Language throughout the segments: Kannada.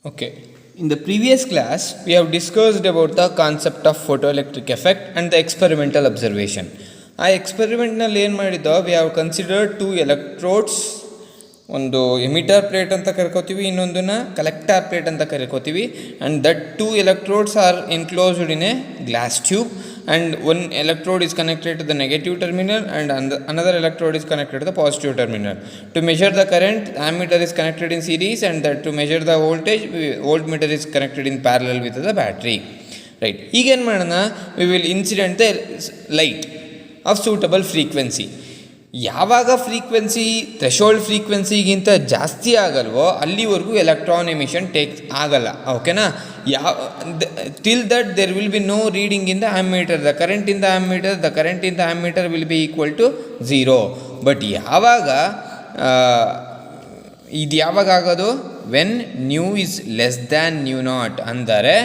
Okay. In the previous class, we have discussed about the concept of photoelectric effect and the experimental observation. ಆ ಎಕ್ಸ್ಪೆರಿಮೆಂಟ್ನಲ್ಲಿ ಏನು ಮಾಡಿದ್ದೋ ವಿ ಹ್ಯಾವ್ ಕನ್ಸಿಡರ್ಡ್ 2 ಎಲೆಕ್ಟ್ರೋಡ್ಸ್, ಒಂದು ಎಮಿಟರ್ ಪ್ಲೇಟ್ ಅಂತ ಕರ್ಕೋತೀವಿ, ಇನ್ನೊಂದನ್ನು ಕಲೆಕ್ಟರ್ ಪ್ಲೇಟ್ ಅಂತ ಕರ್ಕೋತೀವಿ. And that 2 electrodes are enclosed in a glass tube, and one electrode is connected to the negative terminal and another electrode is connected to the positive terminal. To measure the current, the ammeter is connected in series, and that to measure the voltage, voltmeter is connected in parallel with the battery. Right. Again, we will incident the light of suitable frequency. ಯಾವಾಗ ಫ್ರೀಕ್ವೆನ್ಸಿ ಥ್ರೆಶೋಲ್ಡ್ ಫ್ರೀಕ್ವೆನ್ಸಿಗಿಂತ ಜಾಸ್ತಿ ಆಗಲ್ವೋ ಅಲ್ಲಿವರೆಗೂ ಎಲೆಕ್ಟ್ರಾನ್ ಎಮಿಷನ್ ಆಗಲ್ಲ. ಓಕೆನಾ? Till that there will be no reading in the ammeter. The current in the ammeter will be equal to 0. But ಯಾವಾಗ ಆಗೋದು? When nu is less than nu naught. ಅಂದರೆ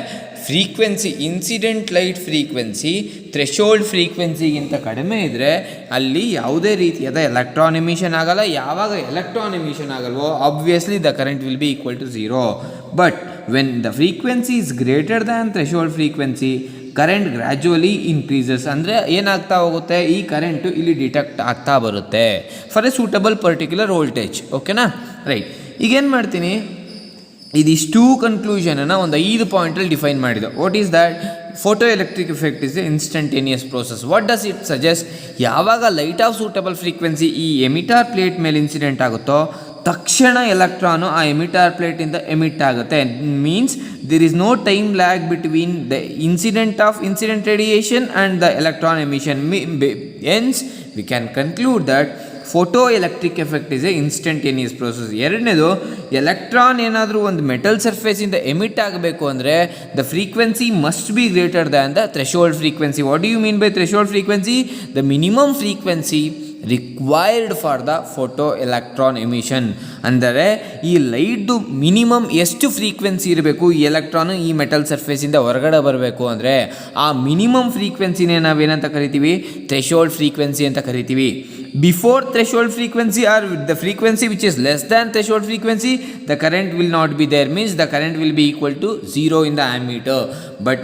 frequency, incident light frequency threshold ಫ್ರೀಕ್ವೆನ್ಸಿಗಿಂತ ಕಡಿಮೆ ಇದ್ದರೆ ಅಲ್ಲಿ ಯಾವುದೇ ರೀತಿಯಾದ ಎಲೆಕ್ಟ್ರಾನ್ ಎಮಿಷನ್ ಆಗಲ್ಲ. ಯಾವಾಗ ಎಲೆಕ್ಟ್ರಾನ್ ಎಮಿಷನ್ ಆಗಲ್ವೋ obviously the current will be equal to 0. But when the frequency is greater than threshold frequency, current gradually increases. ಅಂದರೆ ಏನಾಗ್ತಾ ಹೋಗುತ್ತೆ? ಈ ಕರೆಂಟು ಇಲ್ಲಿ ಡಿಟೆಕ್ಟ್ ಆಗ್ತಾ ಬರುತ್ತೆ for A suitable particular voltage. ಓಕೆನಾ? ರೈಟ್. ಈಗೇನು ಮಾಡ್ತೀನಿ, ಇದಿಷ್ಟು ಕನ್ಕ್ಲೂಷನನ್ನು ಒಂದು 5 ಪಾಯಿಂಟಲ್ಲಿ ಡಿಫೈನ್ ಮಾಡಿದೆ. What is that? Photo electric effect is a instantaneous process. What does it suggest? ಯಾವಾಗ ಲೈಟ್ ಆಫ್ ಸೂಟಬಲ್ ಫ್ರೀಕ್ವೆನ್ಸಿ ಈ ಎಮಿಟಾರ್ ಪ್ಲೇಟ್ ಮೇಲೆ ಇನ್ಸಿಡೆಂಟ್ ಆಗುತ್ತೋ ತಕ್ಷಣ ಎಲೆಕ್ಟ್ರಾನು ಆ ಎಮಿಟಾರ್ ಪ್ಲೇಟಿಂದ ಎಮಿಟ್ ಆಗುತ್ತೆ. Means there is no time lag between the incident radiation and the electron emission. Hence we can conclude that photo electric effect is a instantaneous process. ಎರಡನೇದು, ಎಲೆಕ್ಟ್ರಾನ್ ಏನಾದರೂ ಒಂದು ಮೆಟಲ್ ಸರ್ಫೇಸಿಂದ ಎಮಿಟ್ ಆಗಬೇಕು ಅಂದರೆ the frequency must be greater than the threshold frequency. What do you mean by threshold frequency? The minimum frequency required for the photo electron emission. ಅಂದರೆ ಈ ಲೈಟ್ದು ಮಿನಿಮಮ್ ಎಷ್ಟು ಫ್ರೀಕ್ವೆನ್ಸಿ ಇರಬೇಕು ಈ ಎಲೆಕ್ಟ್ರಾನು ಈ ಮೆಟಲ್ ಸರ್ಫೇಸಿಂದ ಹೊರಗಡೆ ಬರಬೇಕು ಅಂದರೆ ಆ ಮಿನಿಮಮ್ ಫ್ರೀಕ್ವೆನ್ಸಿನೇ ನಾವೇನಂತ ಕರಿತೀವಿ? ಥ್ರೆಶೋಲ್ಡ್ ಫ್ರೀಕ್ವೆನ್ಸಿ ಅಂತ ಕರಿತೀವಿ. Before threshold frequency or the frequency which is less than threshold frequency, the current will not be there. Means the current will be equal to 0 in the ammeter. But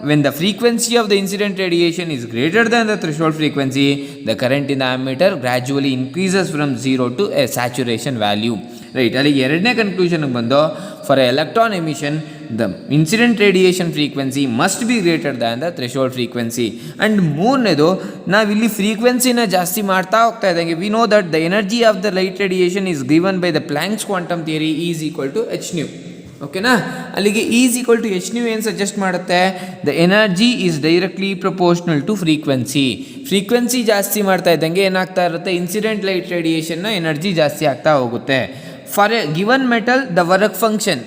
when the frequency of the incident radiation is greater than the threshold frequency, the current in the ammeter gradually increases from 0 to a saturation value. Right. ಅಲ್ಲಿಗೆ ಎರಡನೇ ಕನ್ಕ್ಲೂಷನ್ಗೆ ಬಂದು, for electron emission the incident radiation frequency must be greater than the threshold frequency. And ಮೂರನೇದು, ನಾವಿಲ್ಲಿ ಫ್ರೀಕ್ವೆನ್ಸಿನ ಜಾಸ್ತಿ ಮಾಡ್ತಾ ಹೋಗ್ತಾ ಇದ್ದಂಗೆ we know that the energy of the light radiation is given by the Planck's quantum theory is equal to hν. ಓಕೆನಾ? ಅಲ್ಲಿಗೆ ಈಸ್ ಈಕ್ವಲ್ ಟು hν ಏನು ಸಜೆಸ್ಟ್ ಮಾಡುತ್ತೆ? The energy is directly proportional to frequency. Frequency ಜಾಸ್ತಿ ಮಾಡ್ತಾ ಇದ್ದಂಗೆ ಏನಾಗ್ತಾ ಇರುತ್ತೆ? ಇನ್ಸಿಡೆಂಟ್ ಲೈಟ್ ರೇಡಿಯೇಷನ್ನ ಎನರ್ಜಿ ಜಾಸ್ತಿ ಆಗ್ತಾ ಹೋಗುತ್ತೆ. For a given metal the work function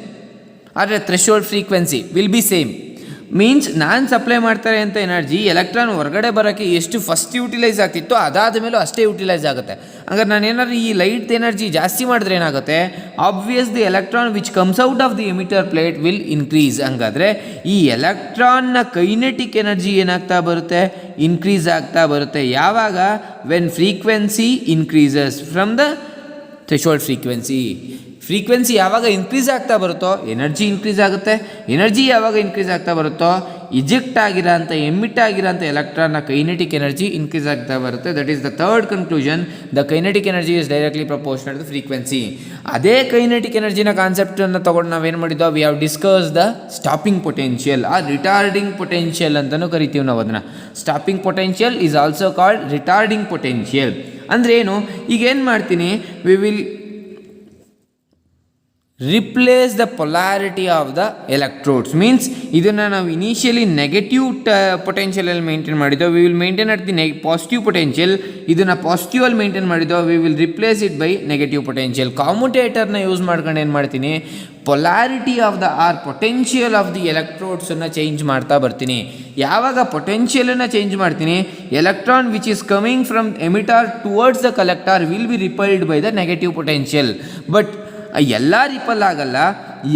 are a threshold frequency will be same. Means ನಾನು ಸಪ್ಲೈ ಮಾಡ್ತಾರೆ ಅಂತ ಎನರ್ಜಿ ಎಲೆಕ್ಟ್ರಾನ್ ಹೊರಗಡೆ ಬರೋಕ್ಕೆ ಎಷ್ಟು ಫಸ್ಟ್ ಯೂಟಿಲೈಸ್ ಆಗ್ತಿತ್ತೋ ಅದಾದ ಮೇಲೂ ಅಷ್ಟೇ ಯೂಟಿಲೈಸ್ ಆಗುತ್ತೆ. ಹಂಗಾರೆ ನಾನು ಏನಾದ್ರು ಈ ಲೈಟ್ ಎನರ್ಜಿ ಜಾಸ್ತಿ ಮಾಡಿದ್ರೆ ಏನಾಗುತ್ತೆ? Obvious the electron which comes out of the emitter plate will increase. ಹಂಗಾದರೆ ಈ ಎಲೆಕ್ಟ್ರಾನ್ನ ಕೈನೆಟಿಕ್ ಎನರ್ಜಿ ಏನಾಗ್ತಾ ಬರುತ್ತೆ? ಇನ್ಕ್ರೀಸ್ ಆಗ್ತಾ ಬರುತ್ತೆ. ಯಾವಾಗ? When frequency increases from the threshold frequency ಯಾವಾಗ ಇನ್ಕ್ರೀಸ್ ಆಗ್ತಾ ಬರುತ್ತೋ ಎನರ್ಜಿ ಇನ್ಕ್ರೀಸ್ ಆಗುತ್ತೆ. ಎನರ್ಜಿ ಯಾವಾಗ ಇನ್ಕ್ರೀಸ್ ಆಗ್ತಾ ಬರುತ್ತೋ ಇಜೆಕ್ಟ್ ಆಗಿರೋಂಥ ಎಮಿಟ್ ಆಗಿರೋಂಥ ಎಲೆಕ್ಟ್ರಾನ್ನ ಕೈನೆಟಿಕ್ ಎನರ್ಜಿ ಇನ್ಕ್ರೀಸ್ ಆಗ್ತಾ ಬರುತ್ತೆ. That is the third conclusion. The kinetic energy is directly proportional to frequency. ಅದೇ ಕೈನೆಟಿಕ್ ಎನರ್ಜಿನ ಕಾನ್ಸೆಪ್ಟನ್ನು ತೊಗೊಂಡು ನಾವೇನು ಮಾಡಿದ್ದೋ, we have discuss the stopping potential ಆ ರಿಟಾರ್ಡಿಂಗ್ ಪೊಟೆನ್ಷಿಯಲ್ ಅಂತಲೂ ಕರಿತೀವಿ ನಾವು ಅದನ್ನು. Stopping potential is also called retarding potential. ಅಂದರೆ ಏನು? ಈಗೇನು ಮಾಡ್ತೀನಿ, we will replace the polarity of the electrodes. Means ಇದನ್ನು ನಾವು ಇನಿಷಿಯಲಿ ನೆಗೆಟಿವ್ ಪೊಟೆನ್ಷಿಯಲಲ್ಲಿ ಮೇಂಟೈನ್ ಮಾಡಿದ್ದೋ, we will maintain at the positive potential. ಇದನ್ನು ಪಾಸಿಟಿವಲ್ಲಿ ಮೇಂಟೈನ್ ಮಾಡಿದ್ದೋ, we will replace it by negative potential. ಕಾಮುಟೇಟರ್ನ ಯೂಸ್ ಮಾಡ್ಕೊಂಡು ಏನು ಮಾಡ್ತೀನಿ? Polarity of the potential of the ಎಲೆಕ್ಟ್ರೋಡ್ಸನ್ನು ಚೇಂಜ್ ಮಾಡ್ತಾ ಬರ್ತೀನಿ. ಯಾವಾಗ ಪೊಟೆನ್ಷಿಯಲನ್ನು ಚೇಂಜ್ ಮಾಡ್ತೀನಿ, electron which is coming from emitter towards the collector will be repelled by the negative potential. But ಎಲ್ಲ ರಿಪಲ್ ಆಗಲ್ಲ.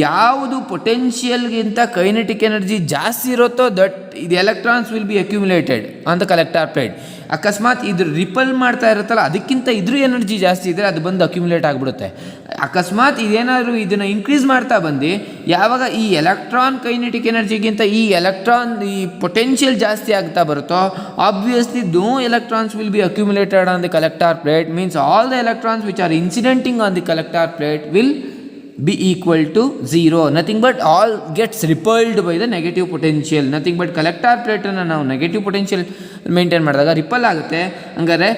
ಯಾವುದು ಪೊಟೆನ್ಷಿಯಲ್ಗಿಂತ ಕೈನೆಟಿಕ್ ಎನರ್ಜಿ ಜಾಸ್ತಿ ಇರುತ್ತೋ ದಟ್ ಇದು electrons will be accumulated on the collector plate. ಅಕಸ್ಮಾತ್ ಇದು ರಿಪಲ್ ಮಾಡ್ತಾ ಇರುತ್ತಲ್ಲ ಅದಕ್ಕಿಂತ ಇದ್ರ ಎನರ್ಜಿ ಜಾಸ್ತಿ ಇದ್ದರೆ ಅದು ಬಂದು ಅಕ್ಯುಮುಲೇಟ್ ಆಗಿಬಿಡುತ್ತೆ. ಅಕಸ್ಮಾತ್ ಇದೇನಾದರೂ ಇದನ್ನು ಇನ್ಕ್ರೀಸ್ ಮಾಡ್ತಾ ಬಂದು ಯಾವಾಗ ಈ ಎಲೆಕ್ಟ್ರಾನ್ ಕೈನೆಟಿಕ್ ಎನರ್ಜಿಗಿಂತ ಈ ಪೊಟೆನ್ಷಿಯಲ್ ಜಾಸ್ತಿ ಆಗ್ತಾ ಬರುತ್ತೋ obviously no electrons will be accumulated on the collector plate, means all the electrons which are incidenting on the collector plate will be equal to 0. Nothing but all gets repelled by the negative potential. Nothing but collector plate ಅನ್ನು ನಾವು ನೆಗೆಟಿವ್ ಪೊಟೆನ್ಷಿಯಲ್ ಮೇಂಟೈನ್ ಮಾಡಿದಾಗ ರಿಪಲ್ ಆಗುತ್ತೆ. ಹಂಗಾರೆ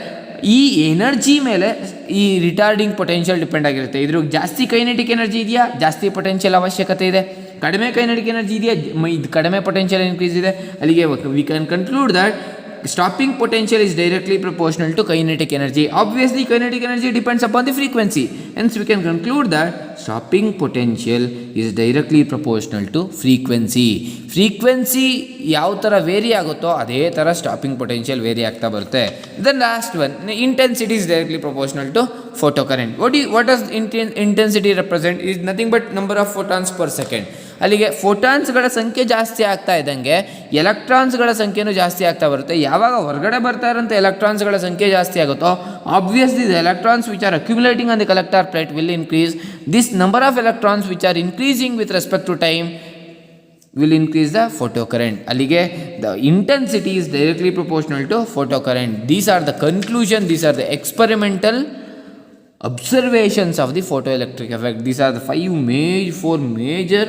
ಈ ಎನರ್ಜಿ ಮೇಲೆ ಈ ರಿಟಾರ್ಡಿಂಗ್ ಪೊಟೆನ್ಷಿಯಲ್ ಡಿಪೆಂಡ್ ಆಗಿರುತ್ತೆ. ಇದ್ರ ಜಾಸ್ತಿ ಕೈನೆಟಿಕ್ ಎನರ್ಜಿ ಇದೆಯಾ, ಜಾಸ್ತಿ ಪೊಟೆನ್ಷಿಯಲ್ ಅವಶ್ಯಕತೆ ಇದೆ. ಕಡಿಮೆ ಕೈನೆಟಿಕ್ ಎನರ್ಜಿ ಇದೆಯಾ, ಇದು ಕಡಿಮೆ ಪೊಟೆನ್ಷಿಯಲ್ ಇನ್ಕ್ರೀಸ್ ಇದೆ. ಅಲ್ಲಿಗೆ we can conclude that stopping potential is directly proportional to kinetic energy. Obviously kinetic energy depends upon the frequency, hence we can conclude that stopping potential is directly proportional to frequency. Frequency ಯಾವ ಥರ ವೇರಿ ಆಗುತ್ತೋ ಅದೇ ಥರ ಸ್ಟಾಪಿಂಗ್ ಪೊಟೆನ್ಷಿಯಲ್ ವೇರಿ ಆಗ್ತಾ ಬರುತ್ತೆ. The last one, intensity is directly proportional to photocurrent. What does intensity represent? Is nothing but number of photons per second. ಅಲ್ಲಿಗೆ ಫೋಟಾನ್ಸ್ಗಳ ಸಂಖ್ಯೆ ಜಾಸ್ತಿ ಆಗ್ತಾ ಇದ್ದಂಗೆ ಎಲೆಕ್ಟ್ರಾನ್ಸ್ಗಳ ಸಂಖ್ಯೆನೂ ಜಾಸ್ತಿ ಆಗ್ತಾ ಬರುತ್ತೆ. ಯಾವಾಗ ಹೊರಗಡೆ ಬರ್ತಾ ಇರೋಂಥ ಎಲೆಕ್ಟ್ರಾನ್ಸ್ಗಳ ಸಂಖ್ಯೆ ಜಾಸ್ತಿ ಆಗುತ್ತೋ obviously the electrons which are accumulating on the collector plate will increase. This number of electrons which are increasing with respect to time will increase the photocurrent. ಅಲ್ಲಿಗೆ the intensity is directly proportional to photocurrent. These are the conclusion, these are the experimental observations of the photoelectric effect. These are the four major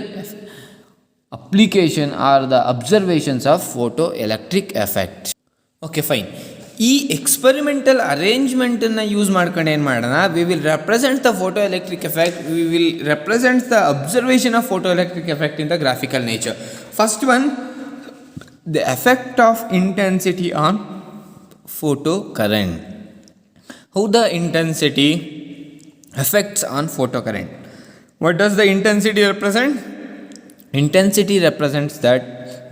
application or the observations of photoelectric effect. Okay, fine. ಈ ಎಕ್ಸ್ಪೆರಿಮೆಂಟಲ್ ಅರೇಂಜ್ಮೆಂಟನ್ನು ಯೂಸ್ ಮಾಡ್ಕೊಂಡು ಏನು ಮಾಡೋಣ, we will represent the photo electric effect, we will represent the observation of photo electric effect in the graphical nature. First one, the effect of intensity on photo current. How the intensity affects on photocurrent. What does the intensity represent? Intensity represents that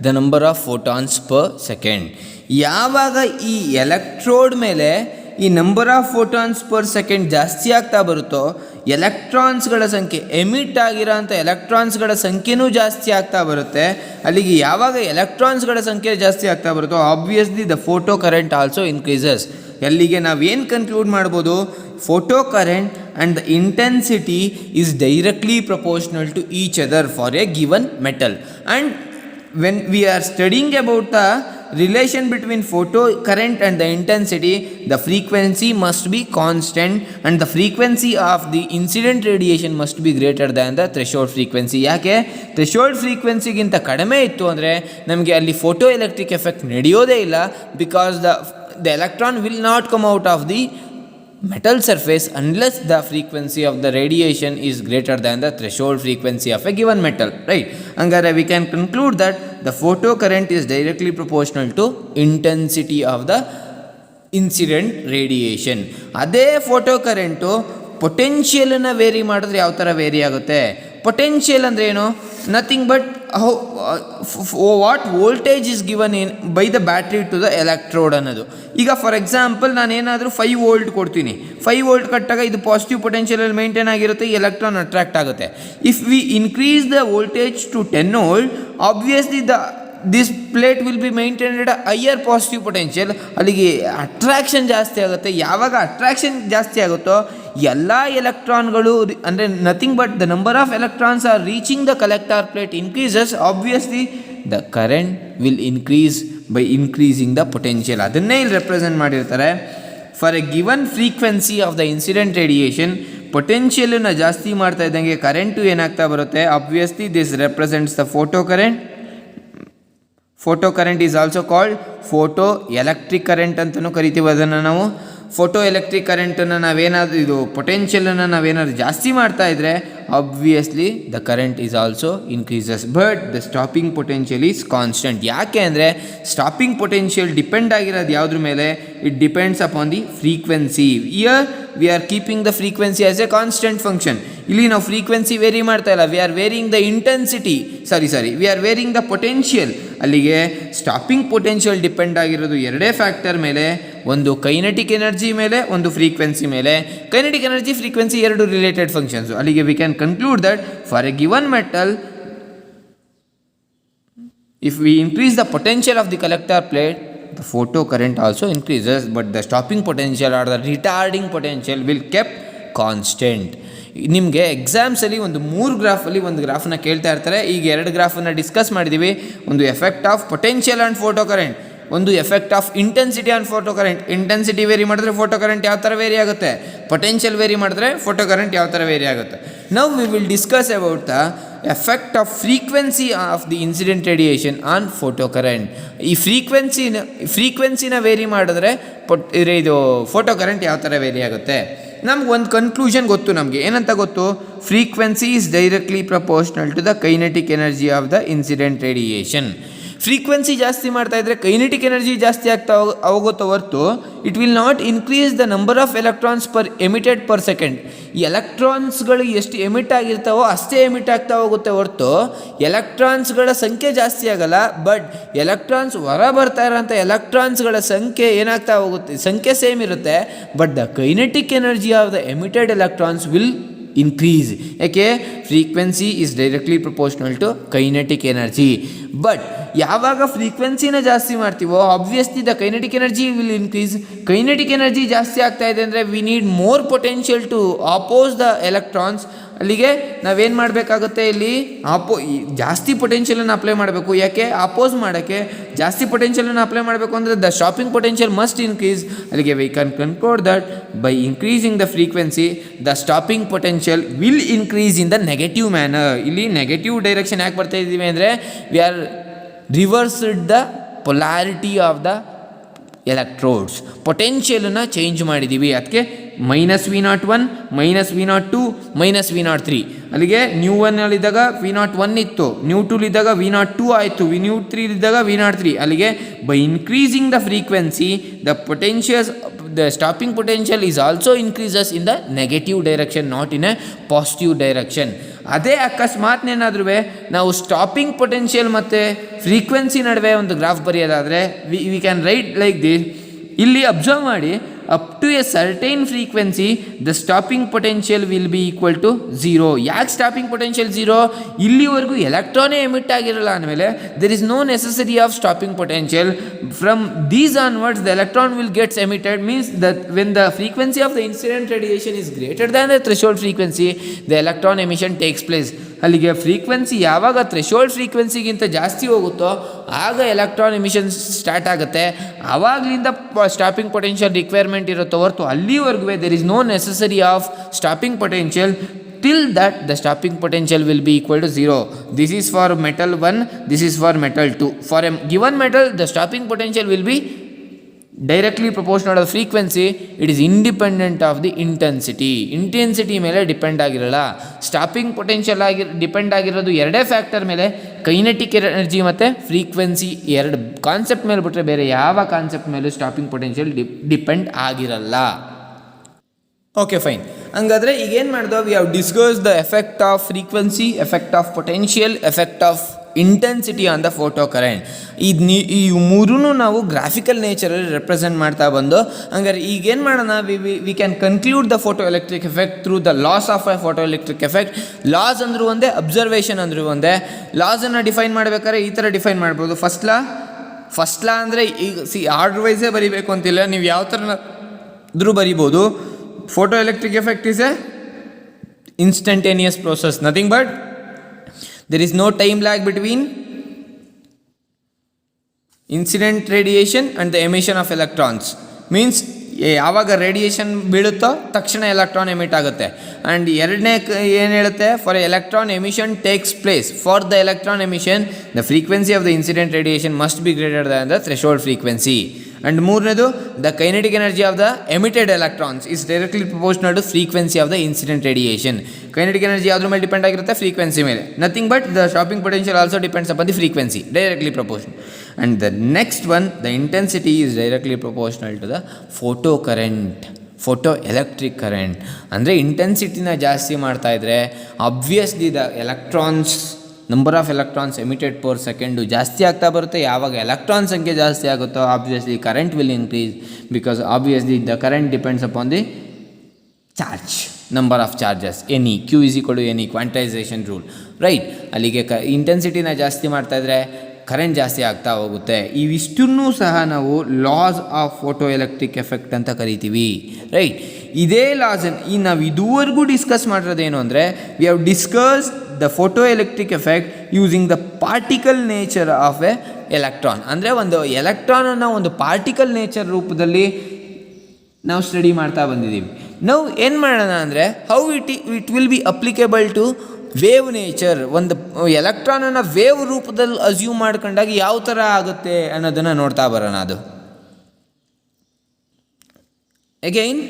the number of photons per second. ಯಾವಾಗ ಈ ಎಲೆಕ್ಟ್ರೋಡ್ ಮೇಲೆ ಈ number of photons per second ಜಾಸ್ತಿ ಆಗ್ತಾ ಬರುತ್ತೋ ಎಲೆಕ್ಟ್ರಾನ್ಸ್ಗಳ ಸಂಖ್ಯೆ, ಎಮಿಟ್ ಆಗಿರೋಂಥ ಎಲೆಕ್ಟ್ರಾನ್ಸ್ಗಳ ಸಂಖ್ಯೆನೂ ಜಾಸ್ತಿ ಆಗ್ತಾ ಬರುತ್ತೆ. ಅಲ್ಲಿಗೆ ಯಾವಾಗ ಎಲೆಕ್ಟ್ರಾನ್ಸ್ಗಳ ಸಂಖ್ಯೆ ಜಾಸ್ತಿ ಆಗ್ತಾ ಬರುತ್ತೋ obviously the photo current also increases. ಅಲ್ಲಿಗೆ ನಾವೇನು ಕನ್ಕ್ಲೂಡ್ ಮಾಡ್ಬೋದು, photo current and the intensity is directly proportional to each other for a given metal. And when we are studying about the relation between photo current and the intensity, the frequency must be constant and the frequency of the incident radiation must be greater than the threshold frequency. ಯಾಕೆ ಥ್ರೆಶೋಲ್ಡ್ ಫ್ರೀಕ್ವೆನ್ಸಿಗಿಂತ ಕಡಿಮೆ ಇತ್ತು ಅಂದರೆ ನಮಗೆ ಅಲ್ಲಿ ಫೋಟೋ ಎಲೆಕ್ಟ್ರಿಕ್ ಎಫೆಕ್ಟ್ ನಡೆಯೋದೇ ಇಲ್ಲ. Because the electron will not come out of the metal surface unless the frequency of the radiation is greater than the threshold frequency of a given metal, right? Hangare we can conclude that the photocurrent is directly proportional to intensity of the incident radiation. ಅದೇ ಫೋಟೋಕರೆಂಟು ಪೊಟೆನ್ಷಿಯಲನ್ನು ವೇರಿ ಮಾಡಿದ್ರೆ ಯಾವ ಥರ ವೇರಿ ಆಗುತ್ತೆ? ಪೊಟೆನ್ಷಿಯಲ್ ಅಂದರೆ ಏನು? Nothing but what voltage is given by the battery to the electrode ಅನ್ನೋದು. ಈಗ ಫಾರ್ ಎಕ್ಸಾಂಪಲ್ ನಾನೇನಾದರೂ 5 ವೋಲ್ಟ್ ಕೊಡ್ತೀನಿ, 5 ವೋಲ್ಟ್ ಕಟ್ಟಾಗ ಇದು ಪಾಸಿಟಿವ್ ಪೊಟೆನ್ಷಿಯಲಲ್ಲಿ ಮೇಂಟೈನ್ ಆಗಿರುತ್ತೆ, ಈ ಎಲೆಕ್ಟ್ರಾನ್ ಅಟ್ರಾಕ್ಟ್ ಆಗುತ್ತೆ. If we increase the voltage to 10 volt obviously this plate will be maintained higher positive potential. ಅಲ್ಲಿಗೆ ಅಟ್ರಾಕ್ಷನ್ ಜಾಸ್ತಿ ಆಗುತ್ತೆ. ಯಾವಾಗ ಅಟ್ರಾಕ್ಷನ್ ಜಾಸ್ತಿ ಆಗುತ್ತೋ ಎಲ್ಲ ಎಲೆಕ್ಟ್ರಾನ್ಗಳು ಅಂದರೆ nothing but the number of electrons are reaching the collector plate increases, obviously the current will increase by increasing the potential. ಅದನ್ನೇ ಇಲ್ಲಿ ರೆಪ್ರೆಸೆಂಟ್ ಮಾಡಿರ್ತಾರೆ. For a given frequency of the incident radiation ಪೊಟೆನ್ಷಿಯಲನ್ನು ಜಾಸ್ತಿ ಮಾಡ್ತಾ ಇದ್ದಂಗೆ ಕರೆಂಟು ಏನಾಗ್ತಾ ಬರುತ್ತೆ, obviously this represents the photo current. Photo current is also called photo electric current ಅಂತಲೂ ಕರಿತೀವಿ ಅದನ್ನು ನಾವು. ಫೋಟೋ ಎಲೆಕ್ಟ್ರಿಕ್ ಕರೆಂಟನ್ನು ನಾವೇನಾದರೂ ಇದು ಪೊಟೆನ್ಷಿಯಲನ್ನು ನಾವೇನಾದರೂ ಜಾಸ್ತಿ ಮಾಡ್ತಾ ಇದ್ದರೆ obviously the current is also increases, but the stopping potential is constant. ಯಾಕೆ ಅಂದರೆ ಸ್ಟಾಪಿಂಗ್ ಪೊಟೆನ್ಷಿಯಲ್ ಡಿಪೆಂಡ್ ಆಗಿರೋದು ಯಾವುದ್ರ ಮೇಲೆ? It depends upon the frequency. Year we are keeping the frequency as A constant function. ಇಲ್ಲಿ ನಾವು ಫ್ರೀಕ್ವೆನ್ಸಿ ವೇರಿ ಮಾಡ್ತಾ ಇಲ್ಲ, we are varying the intensity, we are varying the potential. ಅಲ್ಲಿಗೆ ಸ್ಟಾಪಿಂಗ್ ಪೊಟೆನ್ಷಿಯಲ್ ಡಿಪೆಂಡ್ ಆಗಿರೋದು ಎರಡೇ ಫ್ಯಾಕ್ಟರ್ ಮೇಲೆ. ಒಂದು ಕೈನೆಟಿಕ್ ಎನರ್ಜಿ ಮೇಲೆ, ಒಂದು ಫ್ರೀಕ್ವೆನ್ಸಿ ಮೇಲೆ. ಕೈನೆಟಿಕ್ ಎನರ್ಜಿ, ಫ್ರೀಕ್ವೆನ್ಸಿ ಎರಡು ರಿಲೇಟೆಡ್ ಫಂಕ್ಷನ್ಸ್. ಅಲ್ಲಿಗೆ we can conclude that for a given metal, if we increase the potential of the collector plate, the photo current also increases, but the stopping potential or the retarding potential will kept constant. ನಿಮಗೆ ಎಕ್ಸಾಮ್ಸಲ್ಲಿ ಒಂದು 3 ಗ್ರಾಫಲ್ಲಿ ಒಂದು ಗ್ರಾಫನ್ನ ಕೇಳ್ತಾ ಇರ್ತಾರೆ. ಈಗ 2 ಗ್ರಾಫನ್ನು ಡಿಸ್ಕಸ್ ಮಾಡಿದ್ದೀವಿ. ಒಂದು effect of potential and photo current, ಒಂದು effect of intensity and photo current. Intensity vary ಮಾಡಿದ್ರೆ ಫೋಟೋ ಕರೆಂಟ್ ಯಾವ ಥರ ವೇರಿ ಆಗುತ್ತೆ, ಪೊಟೆನ್ಷಿಯಲ್ ವೇರಿ ಮಾಡಿದ್ರೆ ಫೋಟೋ ಕರೆಂಟ್ ಯಾವ ಥರ ವೇರಿ ಆಗುತ್ತೆ. Now we will discuss about the effect of frequency of the incident radiation on photo current. ಈ ಫ್ರೀಕ್ವೆನ್ಸಿನ ವೇರಿ ಮಾಡಿದ್ರೆ ಇದು ಫೋಟೋ ಕರೆಂಟ್ ಯಾವ ಥರ ವೇರಿ ಆಗುತ್ತೆ. ನಮ್ಗೆ ಒಂದು ಕನ್ಕ್ಲೂಷನ್ ಗೊತ್ತು. ನಮಗೆ ಏನಂತ ಗೊತ್ತು, frequency is directly proportional to the kinetic energy of the incident radiation. Frequency ಜಾಸ್ತಿ ಮಾಡ್ತಾ ಇದ್ದರೆ ಕೈನೆಟಿಕ್ ಎನರ್ಜಿ ಜಾಸ್ತಿ ಆಗ್ತಾ ಹೋಗುತ್ತೋ ಹೊರತು it will not increase the number of electrons per emitted per second. ಈ ಎಲೆಕ್ಟ್ರಾನ್ಸ್ಗಳು ಎಷ್ಟು ಎಮಿಟ್ ಆಗಿರ್ತಾವೋ ಅಷ್ಟೇ ಎಮಿಟ್ ಆಗ್ತಾ ಹೋಗುತ್ತೆ ಹೊರತು ಎಲೆಕ್ಟ್ರಾನ್ಸ್ಗಳ ಸಂಖ್ಯೆ ಜಾಸ್ತಿ ಆಗಲ್ಲ. ಬಟ್ ಎಲೆಕ್ಟ್ರಾನ್ಸ್ ಹೊರ ಬರ್ತಾ ಇರೋಂಥ ಎಲೆಕ್ಟ್ರಾನ್ಸ್ಗಳ ಸಂಖ್ಯೆ ಏನಾಗ್ತಾ ಹೋಗುತ್ತೆ, ಸಂಖ್ಯೆ ಸೇಮ್ ಇರುತ್ತೆ. But the kinetic energy of the emitted electrons will increase. ಯಾಕೆ, frequency is directly proportional to kinetic energy. But ಯಾವಾಗ ಫ್ರೀಕ್ವೆನ್ಸಿನ ಜಾಸ್ತಿ ಮಾಡ್ತೀವೋ obviously the kinetic energy will increase. Kinetic energy ಜಾಸ್ತಿ ಆಗ್ತಾ ಇದೆ ಅಂದರೆ we need more potential to oppose the electrons. ಅಲ್ಲಿಗೆ ನಾವೇನು ಮಾಡಬೇಕಾಗುತ್ತೆ, ಇಲ್ಲಿ ಜಾಸ್ತಿ ಪೊಟೆನ್ಷಿಯಲನ್ನು ಅಪ್ಲೈ ಮಾಡಬೇಕು. ಯಾಕೆ, ಅಪೋಸ್ ಮಾಡೋಕ್ಕೆ ಜಾಸ್ತಿ ಪೊಟೆನ್ಷಿಯಲನ್ನು ಅಪ್ಲೈ ಮಾಡಬೇಕು ಅಂದರೆ the stopping potential must increase. ಅಲ್ಲಿಗೆ we can conclude that by increasing the frequency the stopping potential will increase in the negative manner. ಇಲ್ಲಿ ನೆಗೆಟಿವ್ ಡೈರೆಕ್ಷನ್ ಯಾಕೆ ಬರ್ತಾ ಇದ್ದೀವಿ ಅಂದರೆ we are reversed the polarity of the electrodes. ಪೊಟೆನ್ಷಿಯಲನ್ನು ಚೇಂಜ್ ಮಾಡಿದ್ದೀವಿ. ಅದಕ್ಕೆ -V01, -V02, -V03. ಅಲ್ಲಿಗೆ ನ್ಯೂ1ಅಲ್ಲಿದ್ದಾಗ V01 ಇತ್ತು, ನ್ಯೂ2ಇದ್ದಾಗ V02 ಆಯಿತು, ನ್ಯೂ3ಇದ್ದಾಗ V03. ಅಲ್ಲಿಗೆ by increasing the frequency the stopping potential is also increases in the negative direction, not in a positive direction. ಅದೇ ಅಕಸ್ಮಾತ್ ಏನಾದ್ರೂ ನಾವು ಸ್ಟಾಪಿಂಗ್ ಪೊಟೆನ್ಷಿಯಲ್ ಮತ್ತು ಫ್ರೀಕ್ವೆನ್ಸಿ ನಡುವೆ ಒಂದು ಗ್ರಾಫ್ ಬರೆಯೋದಾದರೆ we can write like this. ಇಲ್ಲಿ ಅಬ್ಸರ್ವ್ ಮಾಡಿ, up to a certain frequency the stopping potential will be equal to 0. ಯಾಕೆ ಸ್ಟಾಪಿಂಗ್ ಪೊಟೆನ್ಷಿಯಲ್ 0? ಇಲ್ಲಿವರೆಗೂ ಎಲೆಕ್ಟ್ರಾನೇ ಎಮಿಟ್ ಆಗಿರಲ್ಲ ಅಂದಮೇಲೆ there is no necessary of stopping potential. From these onwards the electron will gets emitted, means that when the frequency of the incident radiation is greater than the threshold frequency the electron emission takes place. ಅಲ್ಲಿಗೆ ಫ್ರೀಕ್ವೆನ್ಸಿ ಯಾವಾಗ ಥ್ರೆಶೋಲ್ಡ್ ಫ್ರೀಕ್ವೆನ್ಸಿಗಿಂತ ಜಾಸ್ತಿ ಹೋಗುತ್ತೋ ಆಗ ಎಲೆಕ್ಟ್ರಾನ್ ಎಮಿಷನ್ ಸ್ಟಾರ್ಟ್ ಆಗುತ್ತೆ. ಆವಾಗಲಿಂದ ಸ್ಟಾಪಿಂಗ್ ಪೊಟೆನ್ಷಿಯಲ್ ರಿಕ್ವೈರ್ಮೆಂಟ್ ಇರುತ್ತೋ ಹೊರತು ಅಲ್ಲಿವರೆಗೂ there is no necessary of stopping potential. till that the stopping potential will be equal to 0. This is for metal 1, this is for metal 2. For a given metal the stopping potential will be directly proportional to the frequency. It is independent of the intensity ಮೇಲೆ ಡಿಪೆಂಡ್ ಆಗಿರಲ್ಲ. ಸ್ಟಾಪಿಂಗ್ ಪೊಟೆನ್ಷಿಯಲ್ ಡಿಪೆಂಡ್ ಆಗಿರೋದು ಎರಡೇ ಫ್ಯಾಕ್ಟರ್ ಮೇಲೆ, ಕೈನೆಟಿಕ್ ಎನರ್ಜಿ ಮತ್ತು ಫ್ರೀಕ್ವೆನ್ಸಿ. ಎರಡು ಕಾನ್ಸೆಪ್ಟ್ ಮೇಲೆ ಬಿಟ್ಟರೆ ಬೇರೆ ಯಾವ ಕಾನ್ಸೆಪ್ಟ್ ಮೇಲೂ ಸ್ಟಾಪಿಂಗ್ ಪೊಟೆನ್ಷಿಯಲ್ ಡಿಪೆಂಡ್ ಆಗಿರಲ್ಲ. Okay fine. ಹಂಗಾದರೆ ಈಗೇನು ಮಾಡಿದೋ, we have discuss the effect of frequency, effect of potential, effect of intensity on the photo current. ಈ ಮೂರೂ ನಾವು ಗ್ರಾಫಿಕಲ್ ನೇಚರಲ್ಲಿ ರೆಪ್ರೆಸೆಂಟ್ ಮಾಡ್ತಾ ಬಂದು, ಹಂಗಾರೆ ಈಗೇನು ಮಾಡೋಣ, V can conclude the photo electric effect through the loss of A photo electric effect. Loss ಅಂದರೂ ಒಂದೇ, ಅಬ್ಸರ್ವೇಷನ್ ಅಂದರೂ ಒಂದೇ. ಲಾಸನ್ನು ಡಿಫೈನ್ ಮಾಡಬೇಕಾದ್ರೆ ಈ ಥರ ಡಿಫೈನ್ ಮಾಡ್ಬೋದು. ಫಸ್ಟ್ ಲಾ ಅಂದರೆ ಈಗ ಆರ್ಡರ್ ವೈಸೇ ಬರೀಬೇಕು ಅಂತಿಲ್ಲ, ನೀವು ಯಾವ ಥರನಾದ್ರೂ ಬರಿಬೋದು. Photo electric effect is a instantaneous process, nothing but there is no time lag between incident radiation and the emission of electrons. Means ಯಾವಾಗ ರೇಡಿಯೇಷನ್ ಬೀಳುತ್ತೋ ತಕ್ಷಣ ಎಲೆಕ್ಟ್ರಾನ್ ಎಮಿಟ್ ಆಗುತ್ತೆ. ಆ್ಯಂಡ್ ಎರಡನೇ ಏನು ಹೇಳುತ್ತೆ, for electron emission takes place. For the electron emission the frequency of the incident radiation must be greater than the threshold frequency. And ಮೂರನೇದು, the kinetic energy of the emitted electrons is directly proportional to frequency of the incident radiation. Kinetic energy ಯಾವುದ್ರ ಮೇಲೆ ಡಿಪೆಂಡ್ ಆಗಿರುತ್ತೆ, ಫ್ರೀಕ್ವೆನ್ಸಿ ಮೇಲೆ. Nothing but the stopping potential also depends upon the frequency, directly proportional. And the next one, the intensity is directly proportional to the photo current, photo electric current. ಅಂದರೆ ಇಂಟೆನ್ಸಿಟಿನ ಜಾಸ್ತಿ ಮಾಡ್ತಾಯಿದ್ರೆ obviously the electrons number of electrons emitted per second ಜಾಸ್ತಿ ಆಗ್ತಾ ಬರುತ್ತೆ. ಯಾವಾಗ ಎಲೆಕ್ಟ್ರಾನ್ ಸಂಖ್ಯೆ ಜಾಸ್ತಿ ಆಗುತ್ತೋ obviously current will increase, because obviously the current depends upon the charge, number of charges, any q is equal to any quantization rule, right. ಅಲ್ಲಿಗೆ ಇಂಟೆನ್ಸಿಟಿನ ಜಾಸ್ತಿ ಮಾಡ್ತಾಯಿದ್ರೆ ಕರೆಂಟ್ ಜಾಸ್ತಿ ಆಗ್ತಾ ಹೋಗುತ್ತೆ. ಇವಿಷ್ಟನ್ನೂ ಸಹ ನಾವು loss of photo electric effect ಅಂತ ಕರಿತೀವಿ, ರೈಟ್. ಇದೇ ಲಾಸನ್ನು ನಾವು ಇದುವರೆಗೂ ಡಿಸ್ಕಸ್ ಮಾಡಿರೋದೇನು ಅಂದರೆ V have discuss the photo electric effect using the particle nature of A electron. ಅಂದರೆ ಒಂದು ಎಲೆಕ್ಟ್ರಾನನ್ನು ಒಂದು ಪಾರ್ಟಿಕಲ್ ನೇಚರ್ ರೂಪದಲ್ಲಿ ನಾವು ಸ್ಟಡಿ ಮಾಡ್ತಾ ಬಂದಿದ್ದೀವಿ. ನಾವು ಏನು ಮಾಡೋಣ ಅಂದರೆ how it will be applicable to wave nature. ಒಂದು ಎಲೆಕ್ಟ್ರಾನನ್ನು ವೇವ್ ರೂಪದಲ್ಲಿ ಅಸ್ಯೂಮ್ ಮಾಡ್ಕೊಂಡಾಗ ಯಾವ ಥರ ಆಗುತ್ತೆ ಅನ್ನೋದನ್ನು ನೋಡ್ತಾ ಬರೋಣ. ಅದು ಅಗೈನ್